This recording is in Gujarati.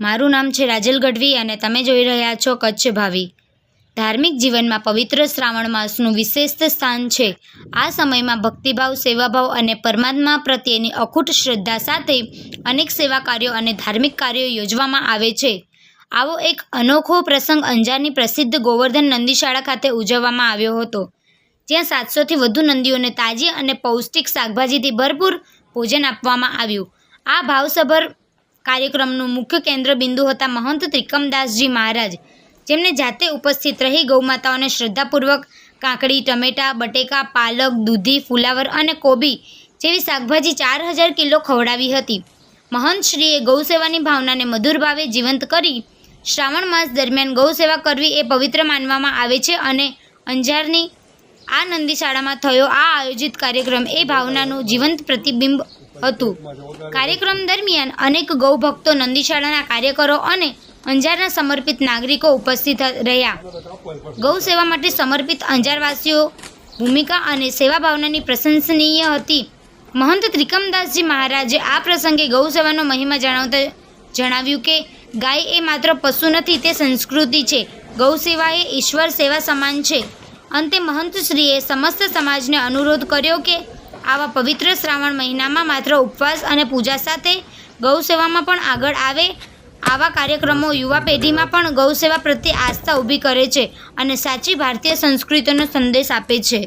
મારું નામ છે રાજલ ગઢવી અને તમે જોઈ રહ્યા છો કચ્છ ભાવી। ધાર્મિક જીવનમાં પવિત્ર શ્રાવણ માસનું વિશેષ સ્થાન છે। આ સમયમાં ભક્તિભાવ, સેવાભાવ અને પરમાત્મા પ્રત્યેની અખૂટ શ્રદ્ધા સાથે અનેક સેવા કાર્યો અને ધાર્મિક કાર્યો યોજવામાં આવે છે। આવો એક અનોખો પ્રસંગ અંજારની પ્રસિદ્ધ ગોવર્ધન નંદીશાળા ખાતે ઉજવવામાં આવ્યો હતો, જ્યાં 700થી વધુ નંદીઓને તાજી અને પૌષ્ટિક શાકભાજીથી ભરપૂર ભોજન આપવામાં આવ્યું। આ ભાવસભર કાર્યક્રમનું મુખ્ય કેન્દ્ર બિંદુ હતા મહંત ત્રિકમદાસજી મહારાજ, જેમને જાતે ઉપસ્થિત રહી ગૌમાતાઓને શ્રદ્ધાપૂર્વક કાકડી, ટમેટા, બટેકા, પાલક, દૂધી, ફુલાવર અને કોબી જેવી શાકભાજી 4000 કિલો ખવડાવી હતી। મહંતશ્રીએ ગૌસેવાની ભાવનાને મધુર ભાવે જીવંત કરી શ્રાવણ માસ દરમિયાન ગૌસેવા કરવી એ પવિત્ર માનવામાં આવે છે અને અંજારની આ નંદીશાળામાં થયો આ આયોજિત કાર્યક્રમ એ ભાવનાનું જીવંત પ્રતિબિંબ હતું। કાર્યક્રમ દરમિયાન અનેક ગૌભક્તો, નંદીશાળાના કાર્યકરો અને અંજારના સમર્પિત નાગરિકો ઉપસ્થિત રહ્યા। ગૌ સેવા માટે સમર્પિત અંજારવાસીઓ ભૂમિકા અને સેવા ભાવનાની પ્રશંસનીય હતી। મહંત ત્રિકમદાસજી મહારાજે આ પ્રસંગે ગૌ સેવાનો મહિમા જણાવતા જણાવ્યું કે ગાય એ માત્ર પશુ નથી, તે સંસ્કૃતિ છે। ગૌ સેવા એ ઈશ્વર સેવા સમાન છે। અંતે મહંતશ્રીએ સમસ્ત સમાજને અનુરોધ કર્યો કે આવા પવિત્ર શ્રાવણ મહિનામાં માત્ર ઉપવાસ અને પૂજા સાથે ગૌ સેવામાં પણ આગળ આવે। આવા કાર્યક્રમો યુવા પેઢીમાં પણ ગૌ સેવા પ્રત્યે આસ્થા ઊભી કરે છે અને સાચી ભારતીય સંસ્કૃતિનો સંદેશ આપે છે।